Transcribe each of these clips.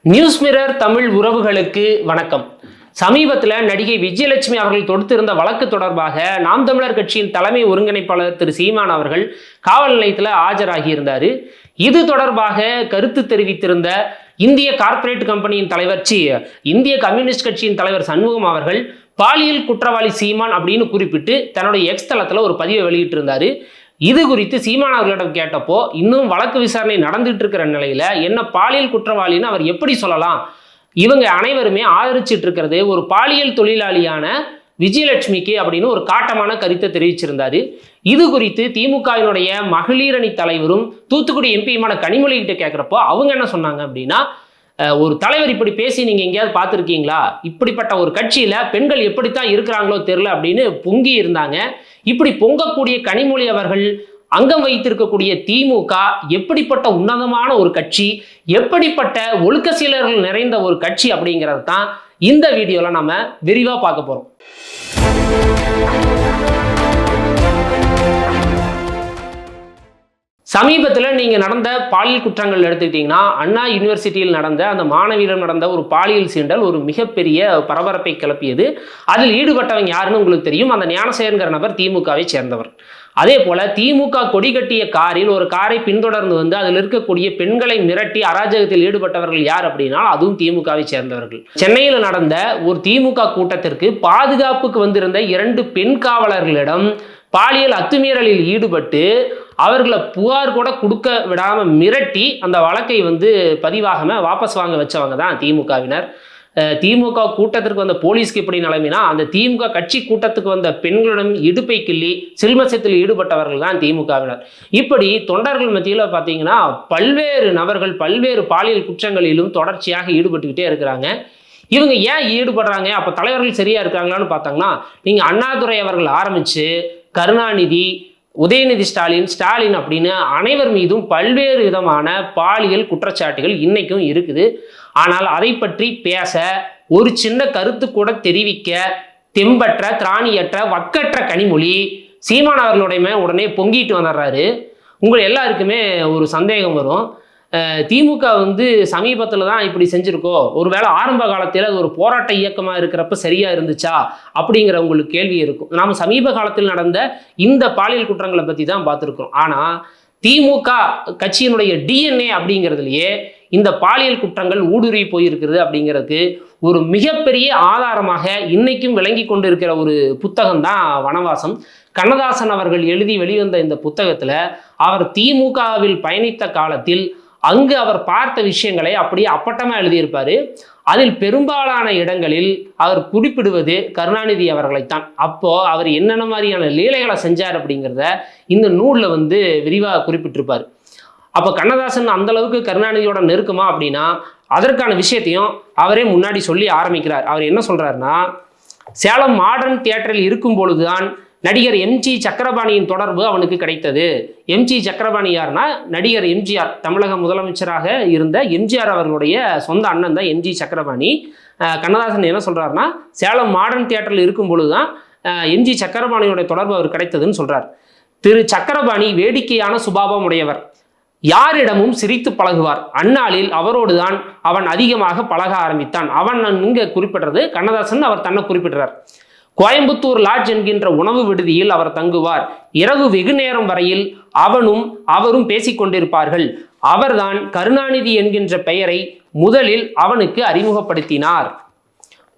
News mirror Tamil உறவுகளுக்கு வணக்கம். சமீபத்தில் நடிகை விஜயலட்சுமி அவர்கள் தொடுத்திருந்த வழக்கு தொடர்பாக நாம் தமிழர் கட்சியின் தலைமை ஒருங்கிணைப்பாளர் திரு சீமான் அவர்கள் காவல் நிலையத்தில் ஆஜராகி இருந்தார். இது தொடர்பாக கருத்து தெரிவித்திருந்த இந்திய கார்ப்பரேட் கம்பெனியின் தலைவர் இந்திய கம்யூனிஸ்ட் கட்சியின் தலைவர் சண்முகம் அவர்கள் பாலியல் குற்றவாளி சீமான் அப்படின்னு குறிப்பிட்டு தன்னுடைய எக்ஸ் தளத்தில் ஒரு பதிவை வெளியிட்டிருந்தாரு. இது குறித்து சீமான் அவர்களிடம் கேட்டப்போ இன்னும் வழக்கு விசாரணை நடந்துட்டு இருக்கிற நிலையில என்ன பாலியல் குற்றவாளின்னு அவர் எப்படி சொல்லலாம், இவங்க அனைவருமே ஆதரிச்சிட்டு இருக்கிறது ஒரு பாலியல் தொழிலாளியான விஜயலட்சுமிக்கு அப்படின்னு ஒரு காட்டமான கருத்தை தெரிவிச்சிருந்தாரு. இது குறித்து திமுகவினுடைய மகளிர் அணி தலைவரும் தூத்துக்குடி எம்பியுமான கனிமொழி கிட்ட கேட்கிறப்போ அவங்க என்ன சொன்னாங்க அப்படின்னா, ஒரு தலைவர் இப்படி பேசி நீங்க எங்கேயாவது பார்த்துருக்கீங்களா, இப்படிப்பட்ட ஒரு கட்சியில பெண்கள் எப்படித்தான் இருக்கிறாங்களோ தெரியல அப்படின்னு பொங்கி இருந்தாங்க. இப்படி பொங்கக்கூடிய கனிமொழி அவர்கள் அங்கம் வைத்திருக்கக்கூடிய திமுக எப்படிப்பட்ட உன்னதமான ஒரு கட்சி, எப்படிப்பட்ட ஒழுக்க சீலர்கள் நிறைந்த ஒரு கட்சி அப்படிங்கிறது தான் இந்த வீடியோல நம்ம விரிவா பார்க்க போறோம். சமீபத்தில் நீங்கள் நடந்த பாலியல் குற்றங்கள் எடுத்துக்கிட்டிங்கன்னா, அண்ணா யூனிவர்சிட்டியில் நடந்த அந்த மாணவியிடம் நடந்த ஒரு பாலியல் சீண்டல் ஒரு மிகப்பெரிய பரபரப்பை கிளப்பியது. அதில் ஈடுபட்டவங்க யாருன்னு உங்களுக்கு தெரியும். அந்த ஞானசேகரங்கிற நபர் திமுகவை சேர்ந்தவர். அதே போல திமுக கொடி கட்டிய காரில் ஒரு காரை பின்தொடர்ந்து வந்து அதில் இருக்கக்கூடிய பெண்களை மிரட்டி அராஜகத்தில் ஈடுபட்டவர்கள் யார் அப்படின்னா அதுவும் திமுகவை சேர்ந்தவர்கள். சென்னையில் நடந்த ஒரு திமுக கூட்டத்திற்கு பாதுகாப்புக்கு வந்திருந்த 2 பெண் காவலர்களிடம் பாலியல் அத்துமீறலில் ஈடுபட்டு அவர்களை புகார் கூட கொடுக்க விடாம மிரட்டி அந்த வழக்கை பதிவாகாம வாபஸ் வாங்க வச்சவங்க தான் திமுகவினர். திமுக கூட்டத்திற்கு வந்த போலீஸ்க்கு எப்படி நிலைமைனா, அந்த திமுக கட்சி கூட்டத்துக்கு வந்த பெண்களிடம் இடுப்பை கிள்ளி சில்மசத்தில் ஈடுபட்டவர்கள் தான் திமுகவினர். இப்படி தொண்டர்கள் மத்தியில் பார்த்தீங்கன்னா பல்வேறு நபர்கள் பல்வேறு பாலியல் குற்றங்களிலும் தொடர்ச்சியாக ஈடுபட்டுக்கிட்டே இருக்கிறாங்க. இவங்க ஏன் ஈடுபடுறாங்க, அப்போ தலைவர்கள் சரியா இருக்காங்களான்னு பார்த்தாங்கன்னா, நீங்கள் அண்ணாதுரை அவர்கள் ஆரம்பித்து கருணாநிதி, உதயநிதி ஸ்டாலின் அப்படின்னு அனைவர் மீதும் பல்வேறு விதமான பாலியல் குற்றச்சாட்டுகள் இன்னைக்கும் இருக்குது. ஆனால் அதை பற்றி பேச ஒரு சின்ன கருத்து கூட தெரிவிக்க தெம்பற்ற திராணியற்ற வக்கற்ற கனிமொழி சீமான் அவர்களுடைய உடனே பொங்கிட்டு வந்துடுறாரு. உங்கள் எல்லாருக்குமே ஒரு சந்தேகம் வரும், திமுக சமீபத்தில் தான் இப்படி செஞ்சுருக்கோ, ஒருவேளை ஆரம்ப காலத்தில் அது ஒரு போராட்ட இயக்கமாக இருக்கிறப்ப சரியா இருந்துச்சா அப்படிங்கிற உங்களுக்கு கேள்வி இருக்கும். நாம் சமீப காலத்தில் நடந்த இந்த பாலியல் குற்றங்களை பற்றி தான் பார்த்துருக்கோம். ஆனால் திமுக கட்சியினுடைய டிஎன்ஏ அப்படிங்கிறதுலையே இந்த பாலியல் குற்றங்கள் ஊடுருவி போயிருக்கிறது அப்படிங்கிறதுக்கு ஒரு மிகப்பெரிய ஆதாரமாக இன்னைக்கும் விளங்கி கொண்டு இருக்கிற ஒரு புத்தகம் தான் வனவாசம். கண்ணதாசன் அவர்கள் எழுதி வெளிவந்த இந்த புத்தகத்தில் அவர் திமுகவில் பயணித்த காலத்தில் அங்கு அவர் பார்த்த விஷயங்களை அப்படியே அப்பட்டமாக எழுதியிருப்பார். அதில் பெரும்பாலான இடங்களில் அவர் குறிப்பிடுவது கருணாநிதி அவர்களைத்தான். அப்போது அவர் என்னென்ன மாதிரியான லீலைகளை செஞ்சார் அப்படிங்கிறத இந்த நூலில் விரிவாக குறிப்பிட்டிருப்பார். அப்போ கண்ணதாசன் அந்த அளவுக்கு கருணாநிதியோட நெருக்கமா அப்படின்னா அதற்கான விஷயத்தையும் அவரே முன்னாடி சொல்லி ஆரம்பிக்கிறார். அவர் என்ன சொல்றாருன்னா, சேலம் மாடர்ன் தியேட்டரில் இருக்கும் பொழுதுதான் நடிகர் எம்ஜி சக்கரபாணியின் தொடர்பு அவனுக்கு கிடைத்தது. எம்ஜி சக்கரபாணி யாருன்னா நடிகர் எம்ஜிஆர், தமிழக முதலமைச்சராக இருந்த எம்ஜிஆர் அவர்களுடைய சொந்த அண்ணன் தான் எம்ஜி சக்கரபாணி. கண்ணதாசன் என்ன சொல்றாருன்னா, சேலம் மாடர்ன் தியேட்டரில் இருக்கும் பொழுதுதான் எம்ஜி சக்கரபாணியோட தொடர்பு அவர் கிடைத்ததுன்னு சொல்றார். திரு சக்கரபாணி வேடிக்கையான சுபாவம் உடையவர், யாரிடமும் சிரித்து பழகுவார். அந்நாளில் அவரோடு தான் அவன் அதிகமாக பழக ஆரம்பித்தான். அவன் இங்க குறிப்பிடுறது கண்ணதாசன் அவர் தன்னை குறிப்பிடுறார். கோயம்புத்தூர் லாட்ஜ் என்கின்ற உணவு விடுதியில் அவர் தங்குவார். இரவு வெகு நேரம் வரையில் அவரும் பேசிக்கொண்டிருப்பார்கள். அவர்தான் கருணாநிதி என்கின்ற பெயரை முதலில் அவனுக்கு அறிமுகப்படுத்தினார்.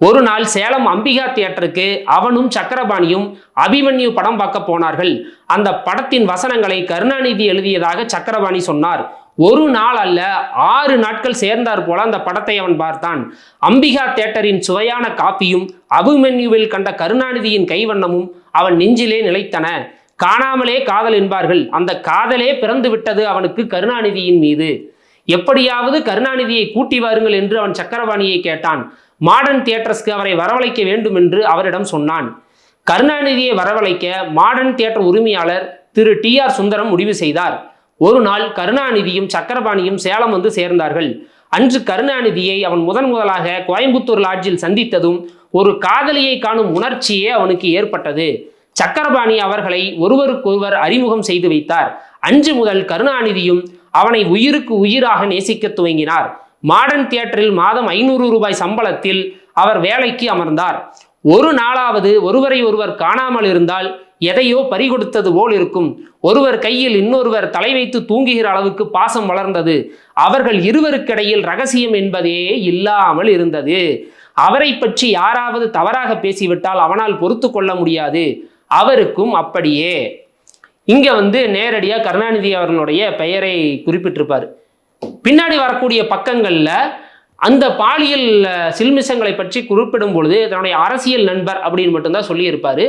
ஒரு நாள் சேலம் அம்பிகா தியேட்டருக்கு அவனும் சக்கரபாணியும் அபிமன்யு படம் பார்க்க போனார்கள். அந்த படத்தின் வசனங்களை கருணாநிதி எழுதியதாக சக்கரபாணி சொன்னார். ஒரு நாள் அல்ல 6 நாட்கள் சேர்ந்தார் போல அந்த படத்தை அவன் பார்த்தான். அம்பிகா தியேட்டரின் சுவையான காப்பியும் அபிமன்யுவில் கண்ட கருணாநிதியின் கைவண்ணமும் அவன் நெஞ்சிலே நிலைத்தன. காணாமலே காதல் என்பார்கள், அந்த காதலே பிறந்து விட்டது அவனுக்கு கருணாநிதியின் மீது. எப்படியாவது கருணாநிதியை கூட்டி வாருங்கள் என்று அவன் சக்கரபாணியை கேட்டான். மாடர்ன் தியேட்டர்ஸ்க்கு அவரை வரவழைக்க வேண்டும் என்று அவரிடம் சொன்னான். கருணாநிதியை வரவழைக்க மாடர்ன் தியேட்டர் உரிமையாளர் திரு TR சுந்தரம் முடிவு செய்தார். ஒரு நாள் கருணாநிதியும் சக்கரபாணியும் சேலம் சேர்ந்தார்கள். அன்று கருணாநிதியை அவன் முதலாக கோயம்புத்தூர் லாட்ஜில் சந்தித்ததும் ஒரு காதலியை காணும் உணர்ச்சியே அவனுக்கு ஏற்பட்டது. சக்கரபாணி அவர்களை ஒருவருக்கொருவர் அறிமுகம் செய்து வைத்தார். அன்று முதல் கருணாநிதியும் அவனை உயிருக்கு உயிராக நேசிக்க துவங்கினார். மாடர்ன் தியேட்டரில் மாதம் 500 ரூபாய் சம்பளத்தில் அவர் வேலைக்கு அமர்ந்தார். ஒரு நாளாவது ஒருவரை ஒருவர் காணாமல் இருந்தால் எதையோ பறிகொடுத்தது போல் இருக்கும். ஒருவர் கையில் இன்னொருவர் தலை வைத்து தூங்குகிற அளவுக்கு பாசம் வளர்ந்தது. அவர்கள் இருவருக்கிடையில் ரகசியம் என்பதே இல்லாமல் இருந்தது. அவரை பற்றி யாராவது தவறாக பேசிவிட்டால் அவனால் பொறுத்து கொள்ள முடியாது. அவருக்கும் அப்படியே. இங்க நேரடியா கருணாநிதி அவர்களுடைய பெயரை குறிப்பிட்டிருப்பார். பின்னாடி வரக்கூடிய பக்கங்கள்ல அந்த பாலியல் சில்மிஷங்களை பற்றி குறிப்பிடும் பொழுது தன்னுடைய அரசியல் நண்பர் அப்படின்னு மட்டும்தான் சொல்லியிருப்பாரு.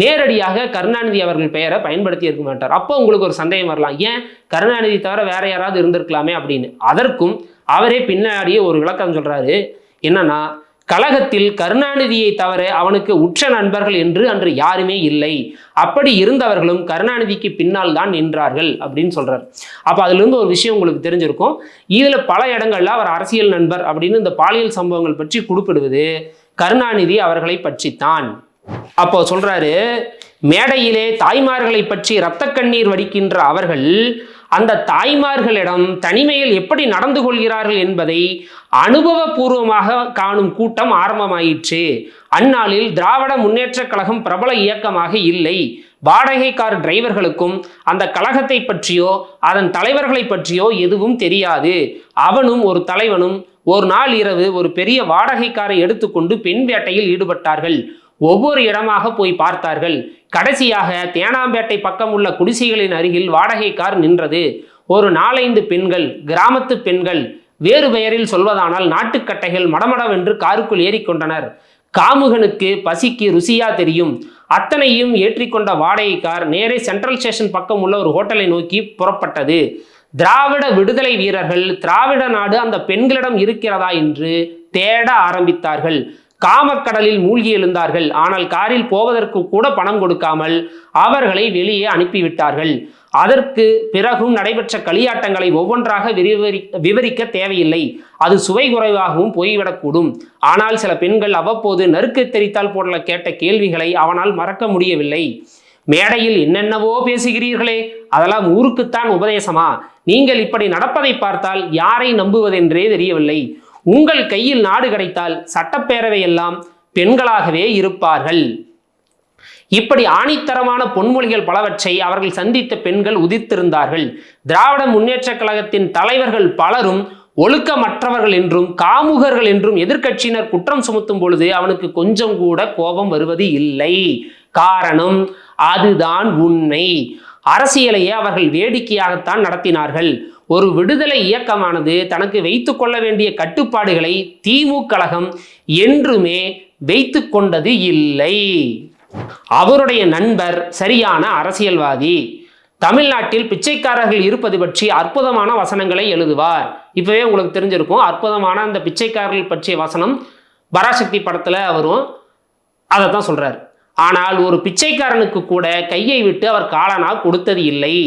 நேரடியாக கருணாநிதி அவர்கள் பெயரை பயன்படுத்தி இருக்க மாட்டார். அப்போ உங்களுக்கு ஒரு சந்தேகம் வரலாம், ஏன் கருணாநிதி தவிர வேற யாராவது இருந்திருக்கலாமே அப்படின்னு. அதற்கும் அவரே பின்னாடியே ஒரு விளக்கம் சொல்றாரு. என்னன்னா, கழகத்தில் கருணாநிதியை தவிர அவனுக்கு உற்ற நண்பர்கள் என்று அன்று யாருமே இல்லை. அப்படி இருந்தவர்களும் கருணாநிதிக்கு பின்னால் தான் நின்றார்கள் அப்படின்னு சொல்றார். அப்ப அதுல இருந்து ஒரு விஷயம் உங்களுக்கு தெரிஞ்சிருக்கும். இதுல பல இடங்கள்ல அவர் அரசியல் நண்பர் அப்படின்னு இந்த பாலியல் சம்பவங்கள் பற்றி குறிப்பிடுவது கருணாநிதி அவர்களை பற்றித்தான். அப்போ சொல்றாரு, மேடையிலே தாய்மார்களை பற்றி இரத்த கண்ணீர் வடிக்கின்ற அவர்கள் அந்த தாய்மார்களிடம் தனிமையில் எப்படி நடந்து கொள்கிறார்கள் என்பதை அனுபவபூர்வமாக காணும் கூட்டம் ஆரம்பமாயிற்று. அந்நாளில் திராவிட முன்னேற்ற கழகம் பிரபல இயக்கமாக இல்லை. வாடகை கார் டிரைவர்களுக்கும் அந்த கழகத்தை பற்றியோ அதன் தலைவர்களை பற்றியோ எதுவும் தெரியாது. அவனும் ஒரு தலைவனும் ஒரு நாள் இரவு ஒரு பெரிய வாடகை காரை எடுத்துக்கொண்டு பெண் வேட்டையில் ஈடுபட்டார்கள். ஒவ்வொரு இடமாக போய் பார்த்தார்கள். கடைசியாக தேனாம்பேட்டை பக்கம் உள்ள குடிசைகளின் அருகில் வாடகை கார் நின்றது. ஒரு 4-5 பெண்கள், கிராமத்து பெண்கள், வேறு பெயரில் சொல்வதானால் நாட்டுக்கட்டைகள் மடமடவென்று காருக்குள் ஏறிக்கொண்டனர். காமுகனுக்கு பசிக்கு ருசியா தெரியும். அத்தனையும் ஏற்றிக்கொண்ட வாடகை கார் நேரே சென்ட்ரல் ஸ்டேஷன் பக்கம் உள்ள ஒரு ஹோட்டலை நோக்கி புறப்பட்டது. திராவிட விடுதலை வீரர்கள் திராவிட நாடு அந்த பெண்களிடம் இருக்கிறதா என்று தேட ஆரம்பித்தார்கள். காமக்கடலில் மூழ்கி எழுந்தார்கள். ஆனால் காரில் போவதற்கு கூட பணம் கொடுக்காமல் அவர்களை வெளியே அனுப்பிவிட்டார்கள். அதற்கு பிறகும் நடைபெற்ற களியாட்டங்களை ஒவ்வொன்றாக விவரிக்க தேவையில்லை. அது சுவை குறைவாகவும் போய்விடக்கூடும். ஆனால் சில பெண்கள் அவ்வப்போது நறுக்கு தெரித்தால் போல கேட்ட கேள்விகளை அவனால் மறக்க முடியவில்லை. மேடையில் என்னென்னவோ பேசுகிறீர்களே, அதெல்லாம் ஊருக்குத்தான் உபதேசமா? நீங்கள் இப்படி நடப்பதை பார்த்தால் யாரை நம்புவதென்றே தெரியவில்லை. உங்கள் கையில் நாடு கிடைத்தால் சட்டப்பேரவை எல்லாம் பெண்களாகவே இருப்பார்கள். இப்படி ஆணித்தரமான பொன்மொழிகள் பலவற்றை அவர்கள் சந்தித்த பெண்கள் உதிர்த்திருந்தார்கள். திராவிட முன்னேற்ற கழகத்தின் தலைவர்கள் பலரும் ஒழுக்கமற்றவர்கள் என்றும் காமுகர்கள் என்றும் எதிர்க்கட்சியினர் குற்றம் சுமத்தும் பொழுது அவனுக்கு கொஞ்சம் கூட கோபம் வருவது இல்லை. காரணம், அதுதான் உண்மை. அரசியலையே அவர்கள் வேடிக்கையாகத்தான் நடத்தினார்கள். ஒரு விடுதலை இயக்கமானது தனக்கு வைத்து கொள்ள வேண்டிய கட்டுப்பாடுகளை திமுக கழகம் என்றுமே வைத்து கொண்டது இல்லை. அவருடைய நண்பர் சரியான அரசியல்வாதி. தமிழ்நாட்டில் பிச்சைக்காரர்கள் இருப்பது பற்றி அற்புதமான வசனங்களை எழுதுவார். இப்பவே உங்களுக்கு தெரிஞ்சிருக்கும், அற்புதமான அந்த பிச்சைக்காரர்கள் பற்றிய வசனம் பராசக்தி படத்துல வரும். அதை தான் சொல்றார். ஆனால் ஒரு பிச்சைக்காரனுக்கு கூட கையை விட்டு அவர் காலனா கொடுத்தது இல்லை.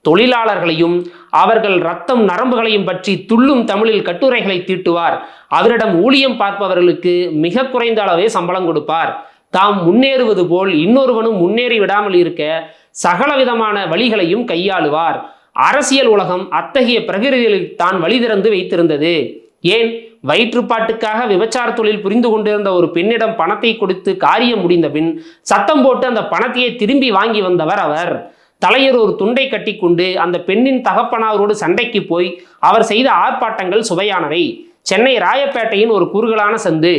தொழிலாளர்களையும் அவர்கள் ரத்தம் நரம்புகளையும் பற்றி துள்ளும் தமிழில் கட்டுரைகளை தீட்டுவார். அவரிடம் ஊழியம் பார்ப்பவர்களுக்கு மிக குறைந்த அளவே சம்பளம் கொடுப்பார். தாம் முன்னேறுவது போல் இன்னொருவனும் முன்னேறி விடாமல் இருக்க சகல விதமான வழிகளையும் கையாளுவார். அரசியல் உலகம் அத்தகைய பிரகிருதியில்தான் வழி திறந்து வைத்திருந்தது. ஏன், வயிற்றுப்பாட்டுக்காக விபச்சார தொழில் புரிந்து கொண்டிருந்த ஒரு பெண்ணிடம் பணத்தை கொடுத்து காரியம் முடிந்த பின் சத்தம் போட்டு அந்த பணத்தையே திரும்பி வாங்கி வந்தவர் அவர். தலையர் ஒரு துண்டை கட்டி கொண்டு அந்த பெண்ணின் தகப்பனாரோடு சண்டைக்கு போய் அவர் செய்த ஆர்ப்பாட்டங்கள் சுவையானவை. சென்னை ராயப்பேட்டையின் ஒரு குறுகலான சந்து.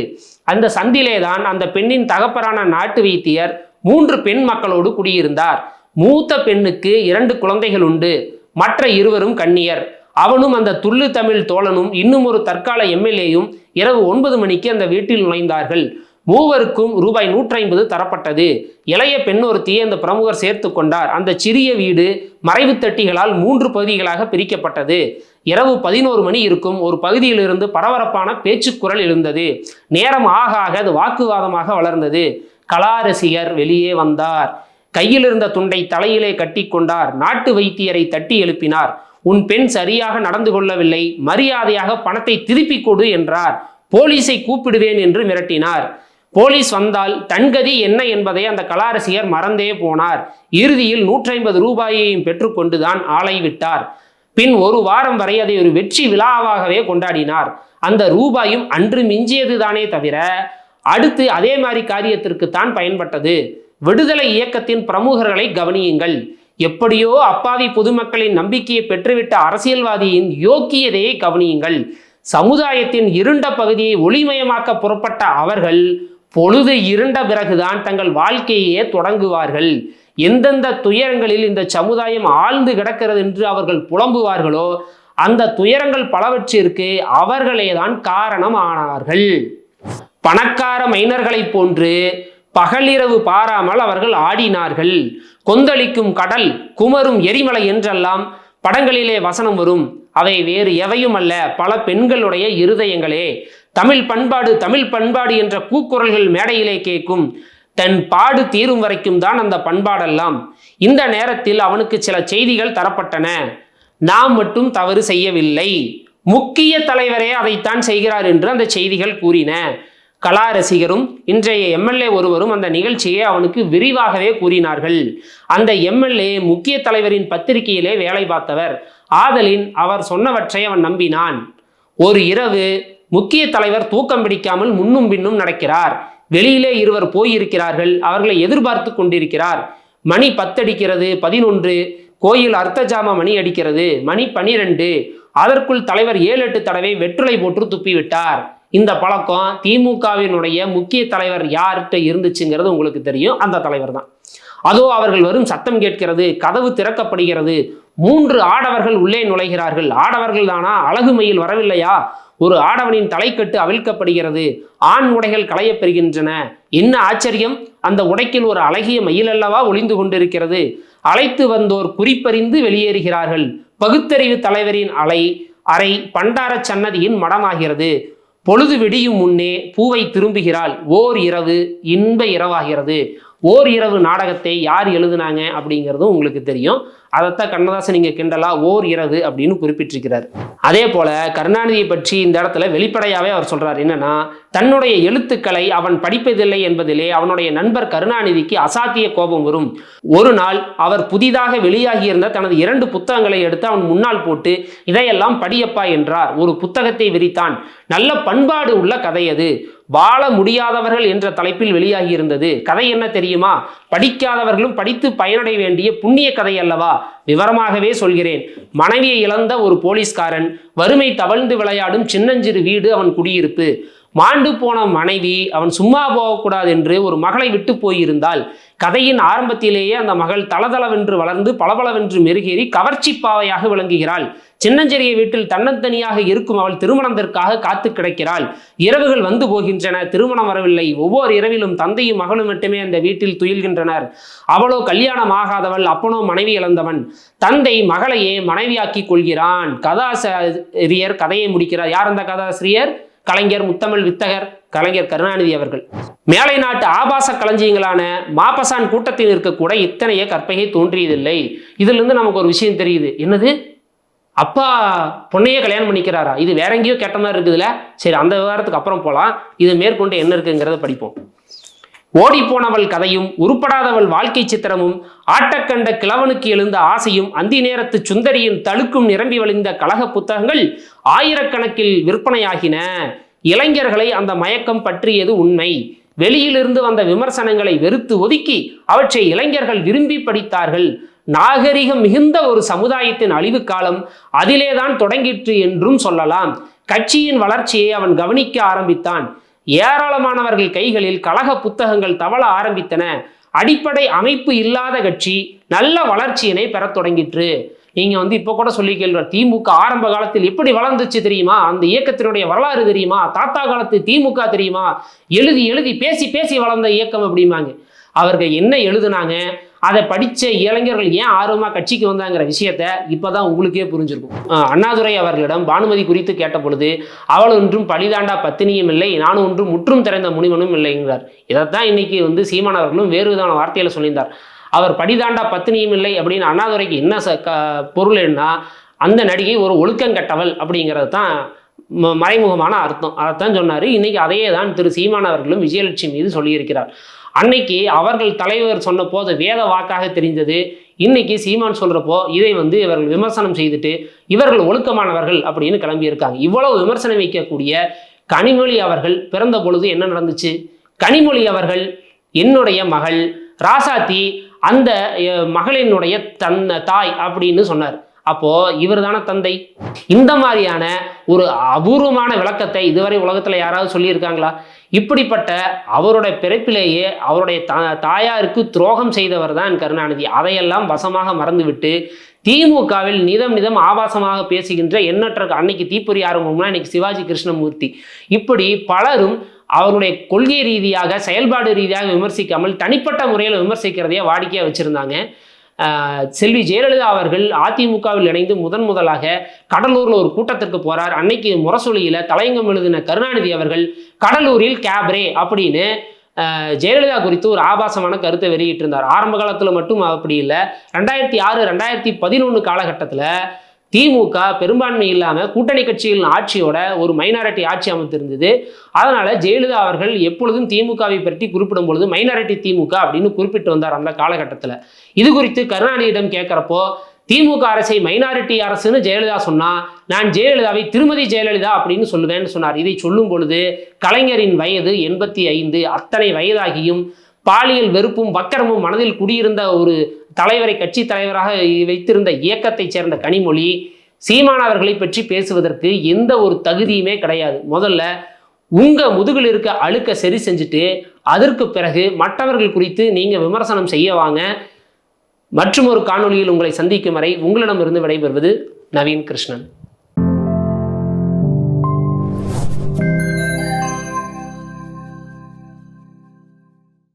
அந்த சந்திலேதான் அந்த பெண்ணின் தகப்பரான நாட்டு வைத்தியர் 3 பெண் மக்களோடு குடியிருந்தார். மூத்த பெண்ணுக்கு 2 குழந்தைகள் உண்டு. மற்ற இருவரும் கன்னியர். அவனும் அந்த துள்ளு தமிழ் தோழனும் இன்னும் ஒரு தற்கால எம்எல்ஏயும் இரவு 9 மணிக்கு அந்த வீட்டில் நுழைந்தார்கள். மூவருக்கும் ரூபாய் 150 தரப்பட்டது. இளைய பெண்ணொருத்தியை அந்த பிரமுகர் சேர்த்து கொண்டார். அந்த சிறிய வீடு மறைவு தட்டிகளால் 3 பகுதிகளாக பிரிக்கப்பட்டது. இரவு 11 மணி இருக்கும். ஒரு பகுதியிலிருந்து பரபரப்பான பேச்சுக்குரல் எழுந்தது. நேரம் ஆக ஆக அது வாக்குவாதமாக வளர்ந்தது. கலாரசிகர் வெளியே வந்தார். கையில் இருந்த துண்டை தலையிலே கட்டி கொண்டார். நாட்டு வைத்தியரை தட்டி எழுப்பினார். உன் பெண் சரியாக நடந்து கொள்ளவில்லை, மரியாதையாக பணத்தை திருப்பி கொடு என்றார். போலீஸை கூப்பிடுவேன் என்று மிரட்டினார். போலீஸ் வந்தால் தன்கதி என்ன என்பதை அந்த கலாரசிகர் மறந்தே போனார். இறுதியில் 150 ரூபாயையும் பெற்றுக்கொண்டுதான் ஆளை விட்டார். பின் ஒரு வாரம் வரை அதை ஒரு வெற்றி விழாவாகவே கொண்டாடினார். அந்த ரூபாயும் அன்று மிஞ்சியது தானே தவிர அடுத்து அதே மாதிரி காரியத்திற்கு தான் பயன்பட்டது. விடுதலை இயக்கத்தின் பிரமுகர்களை கவனியுங்கள். எப்படியோ அப்பாவி பொதுமக்களின் நம்பிக்கையை பெற்றுவிட்ட அரசியல்வாதியின் யோக்கியதையை கவனியுங்கள். சமுதாயத்தின் இருண்ட பகுதியை ஒளிமயமாக்க புறப்பட்ட அவர்கள் பொழுது இருண்ட பிறகுதான் தங்கள் வாழ்க்கையே தொடங்குவார்கள். எந்தெந்த துயரங்களில் இந்த சமுதாயம் ஆழ்ந்து கிடக்கிறது என்று அவர்கள் புலம்புவார்களோ அந்த துயரங்கள் பலவற்றிற்கு அவர்களே தான் காரணம் ஆனார்கள். பணக்கார மைனர்களை போன்று பகலிரவு பாராமல் அவர்கள் ஆடினார்கள். கொந்தளிக்கும் கடல், குமரும் எரிமலை என்றெல்லாம் படங்களிலே வசனம் வரும். அவை வேறு எவையும் அல்ல, பல பெண்களுடைய இருதயங்களே. தமிழ் பண்பாடு தமிழ் பண்பாடு என்ற கூக்குரல்கள் மேடையிலே கேட்கும். தன் பாடு தீரும் வரைக்கும் தான் அந்த பண்பாடெல்லாம். இந்த நேரத்தில் அவனுக்கு சில செய்திகள் தரப்பட்டன. நாம் மட்டும் தவறு செய்யவில்லை, முக்கிய தலைவரே அதைத்தான் செய்கிறார் என்று அந்த செய்திகள் கூறின. கலா ரசிகரும் இன்றைய எம்எல்ஏ ஒருவரும் அந்த நிகழ்ச்சியை அவனுக்கு விரிவாகவே கூறினார்கள். அந்த எம்எல்ஏ முக்கிய தலைவரின் பத்திரிகையிலே வேலை பார்த்தவர். ஆதலின் அவர் சொன்னவற்றை அவன் நம்பினான். ஒரு இரவு முக்கிய தலைவர் தூக்கம் பிடிக்காமல் முன்னும் பின்னும் நடக்கிறார். வெளியிலே இருவர் போயிருக்கிறார்கள். அவர்களை எதிர்பார்த்து கொண்டிருக்கிறார். மணி 10 அடிக்கிறது, 11. கோயில் அர்த்தஜாம மணி அடிக்கிறது, மணி 12. அதற்குள் தலைவர் 7-8 தடவை வெற்றுளை போட்டு துப்பிவிட்டார். இந்த பழக்கம் திமுகவினுடைய முக்கிய தலைவர் யார்கிட்ட இருந்துச்சுங்கிறது உங்களுக்கு தெரியும். அந்த தலைவர் தான். அதோ அவர்கள் வரும் சத்தம் கேட்கிறது, கதவு திறக்கப்படுகிறது. 3 ஆடவர்கள் உள்ளே நுழைகிறார்கள். ஆடவர்கள் தானா? அழகு மயில் வரவில்லையா? ஒரு ஆடவனின் தலைக்கட்டு அவிழ்க்கப்படுகிறது. ஆண் உடைகள் களையப்பெறுகின்றன. என்ன ஆச்சரியம்! அந்த உடைக்கில் ஒரு அழகிய மயில் அல்லவா ஒளிந்து கொண்டிருக்கிறது. அழைத்து வந்தோர் குறிப்பறிந்து வெளியேறுகிறார்கள். பகுத்தறிவு தலைவரின் அறை பண்டார சன்னதியின் மடமாகிறது. பொழுது விடியும் முன்னே பூவை திரும்புகிறாள். ஓர் இரவு இன்ப இரவாகிறது. ஓர் இரவு நாடகத்தை யார் எழுதுனாங்க அப்படிங்கிறதும் உங்களுக்கு தெரியும். அதைத்தான் கண்ணதாசன் இங்கே கிண்டலா ஓர் இரவு அப்படின்னு குறிப்பிட்டிருக்கிறார். அதே போல கருணாநிதியை பற்றி இந்த இடத்துல வெளிப்படையாவே அவர் சொல்றார். என்னன்னா, தன்னுடைய எழுத்துக்களை அவன் படிப்பதில்லை என்பதிலே அவனுடைய நண்பர் கருணாநிதிக்கு அசாத்திய கோபம் வரும். ஒரு நாள் அவர் புதிதாக வெளியாகியிருந்த தனது 2 புத்தகங்களை எடுத்து அவன் முன்னால் போட்டு இதையெல்லாம் படியப்பா என்றார். ஒரு புத்தகத்தை விரித்தான். நல்ல பண்பாடு உள்ள கதை அது. வாழ முடியாதவர்கள் என்ற தலைப்பில் வெளியாகி இருந்தது. கதை என்ன தெரியுமா? படிக்காதவர்களும் படித்து பயனடைய வேண்டிய புண்ணிய கதை அல்லவா? விவரமாகவே சொல்கிறேன். மனைவியை இழந்த ஒரு போலீஸ்காரன், வறுமை தவழ்ந்து விளையாடும் சின்னஞ்சிறு வீடு அவன் குடியிருப்பு. மாண்டு போன மனைவி அவன் சும்மா போகக்கூடாது என்று ஒரு மகளை விட்டு போயிருந்தாள். கதையின் ஆரம்பத்திலேயே அந்த மகள் தளதளவென்று வளர்ந்து பளபளவென்று மெருகேறி கவர்ச்சி பாவையாக விளங்குகிறாள். சின்னஞ்சிறிய வீட்டில் தன்னந்தனியாக இருக்கும் அவள் திருமணத்திற்காக காத்து கிடக்கிறாள். இரவுகள் வந்து போகின்றன, திருமணம் வரவில்லை. ஒவ்வொரு இரவிலும் தந்தையும் மகளும் மட்டுமே அந்த வீட்டில் துயில்கின்றனர். அவளோ கல்யாணம் ஆகாதவள், அப்பனோ மனைவி இழந்தவன். தந்தை மகளையே மனைவியாக்கி கொள்கிறான். கதாசிரியர் கதையை முடிக்கிறார். யார் அந்த கதாசிரியர்? கலைஞர் முத்தமிழ் வித்தகர் கலைஞர் கருணாநிதி அவர்கள். மேலை நாட்டு ஆபாச களஞ்சியங்களான மாப்பசான் கூட்டத்தில் இருக்கக்கூட இத்தனைய கற்பகை தோன்றியதில்லை. இதுல இருந்து நமக்கு ஒரு விஷயம் தெரியுது. என்னது? அப்பா பொண்ணையே கல்யாணம் பண்ணிக்கிறாரா? இது வேற எங்கேயோ கேட்ட மாதிரி இருக்குதுல்ல. சரி, அந்த விவகாரத்துக்கு அப்புறம் போலாம். இது மேற்கொண்டு என்ன இருக்குங்கிறத படிப்போம். ஓடி போனவள் கதையும் உருப்படாதவள் வாழ்க்கை சித்திரமும் ஆட்டக்கண்ட கிழவனுக்கு எழுந்த ஆசையும் அந்தி நேரத்து சுந்தரியின் தழுக்கும் நிரம்பி வழிந்த கழக புத்தகங்கள் ஆயிரக்கணக்கில் விற்பனையாகின. இளைஞர்களை அந்த மயக்கம் பற்றியது உண்மை. வெளியிலிருந்து வந்த விமர்சனங்களை வெறுத்து ஒதுக்கி அவற்றை இளைஞர்கள் விரும்பி படித்தார்கள். நாகரிகம் மிகுந்த ஒரு சமுதாயத்தின் அழிவு காலம் அதிலேதான் தொடங்கிற்று என்றும் சொல்லலாம். கட்சியின் வளர்ச்சியை அவன் கவனிக்க ஆரம்பித்தான். ஏராளமானவர்கள் கைகளில் கழக புத்தகங்கள் தவள ஆரம்பித்தன. அடிப்படை அமைப்பு இல்லாத கட்சி நல்ல வளர்ச்சியினை பெறத் தொடங்கிற்று. நீங்க இப்போ கூட சொல்லி கேள்வி, திமுக ஆரம்ப காலத்தில் எப்படி வளர்ந்துச்சு தெரியுமா? அந்த இயக்கத்தினுடைய வரலாறு தெரியுமா? தாத்தா காலத்து திமுக தெரியுமா? எழுதி எழுதி பேசி பேசி வளர்ந்த இயக்கம் அப்படிம்பாங்க. அவர்கள் என்ன எழுதுனாங்க, அதை படித்த இளைஞர்கள் ஏன் ஆர்வமாக கட்சிக்கு வந்தாங்கிற விஷயத்த இப்போதான் உங்களுக்கே புரிஞ்சிருக்கும். அண்ணாதுரை அவர்களிடம் பானுமதி குறித்து கேட்ட பொழுது, அவள் ஒன்றும் பழிதாண்டா பத்தினியும் இல்லை, நானும் ஒன்றும் முற்றும் திறந்த முனிவனும் இல்லைங்கிறார். இதைத்தான் இன்னைக்கு சீமான் அவர்களும் வேறு விதமான வார்த்தையில சொல்லியிருந்தார். அவர் படிதாண்டா பத்தினியும் இல்லை அப்படின்னு அண்ணாதுரைக்கு என்ன பொருள் என்ன, அந்த நடிகை ஒரு ஒழுக்கங்கட்டவள் அப்படிங்கிறது தான் மறைமுகமான அர்த்தம். அதைத்தான் சொன்னார். இன்னைக்கு அதையே தான் திரு சீமான் அவர்களும் விஜயலட்சுமி மீது சொல்லியிருக்கிறார். அன்னைக்கு அவர்கள் தலைவர் சொன்ன போது வேத வாக்காக தெரிந்தது. இன்னைக்கு சீமான் சொல்றப்போ இதை வந்து இவர்கள் விமர்சனம் செய்துட்டு இவர்கள் ஒழுக்கமானவர்கள் அப்படின்னு கிளம்பியிருக்காங்க. இவ்வளவு விமர்சனம் வைக்கக்கூடிய கனிமொழி அவர்கள் பிறந்த பொழுது என்ன நடந்துச்சு? கனிமொழி அவர்கள் என்னுடைய மகள் ராசாத்தி, அந்த மகளினுடைய தாய் அப்படின்னு சொன்னார். அப்போ இவர் தானே தந்தை? இந்த மாதிரியான ஒரு அபூர்வமான விளக்கத்தை இதுவரை உலகத்துல யாராவது சொல்லியிருக்காங்களா? இப்படிப்பட்ட அவருடைய பிறப்பிலேயே அவருடைய தாயாருக்கு துரோகம் செய்தவர் தான் கருணாநிதி. அதையெல்லாம் வசமாக மறந்துவிட்டு திமுகவில் நிதம் ஆபாசமாக பேசுகின்ற எண்ணற்ற, அன்னைக்கு தீப்பொறி ஆரம்பம்னா இன்னைக்கு சிவாஜி கிருஷ்ணமூர்த்தி, இப்படி பலரும் அவருடைய கொள்கை ரீதியாக செயல்பாடு ரீதியாக விமர்சிக்காமல் தனிப்பட்ட முறையில் விமர்சிக்கிறதையே வாடிக்கையாக வச்சிருந்தாங்க. செல்வி ஜெயலலிதா அவர்கள் அதிமுகவில் இணைந்து முதலாக கடலூர்ல ஒரு கூட்டத்திற்கு போறார். அன்னைக்கு முரசொலியில தலையங்கம் எழுதின கருணாநிதி அவர்கள் கடலூரில் கேப்ரே அப்படின்னு ஜெயலலிதா குறித்து ஒரு ஆபாசமான கருத்தை வெளியிட்டிருந்தார். ஆரம்ப காலத்தில் மட்டும் அப்படி இல்லை. 2006 2011 காலகட்டத்தில் திமுக பெரும்பான்மை இல்லாமல் கூட்டணி கட்சிகளின் ஆட்சியோட ஒரு மைனாரிட்டி ஆட்சி அமைத்திருந்தது. அதனால ஜெயலலிதா அவர்கள் எப்பொழுதும் திமுகவை பற்றி குறிப்பிடும் பொழுது மைனாரிட்டி திமுக அப்படின்னு குறிப்பிட்டு வந்தார் அந்த காலகட்டத்தில். இது குறித்து கருணாநிதியிடம் கேட்கிறப்போ திமுக அரசை மைனாரிட்டி அரசுன்னு ஜெயலலிதா சொன்னா நான் ஜெயலலிதாவை திருமதி ஜெயலலிதா அப்படின்னு சொல்லுவேன்னு சொன்னார். இதை சொல்லும் பொழுது கலைஞரின் வயது 85, அத்தனை வயதாகியும் பாலியல் வெறுப்பும் வக்கரமும் மனதில் குடியிருந்த ஒரு தலைவரை கட்சி தலைவராக வைத்திருந்த இயக்கத்தை சேர்ந்த கனிமொழி சீமான் அவர்களை பற்றி பேசுவதற்கு எந்த ஒரு தகுதியுமே கிடையாது. முதல்ல உங்க முதுகில் இருக்க அழுக்க சரி செஞ்சுட்டு அதற்கு பிறகு மற்றவர்கள் குறித்து நீங்க விமர்சனம் செய்ய வாங்க. மற்றும் ஒரு காணொளியில் உங்களை சந்திக்கும் வரை உங்களிடமிருந்து விடைபெறுவது நவீன் கிருஷ்ணன்.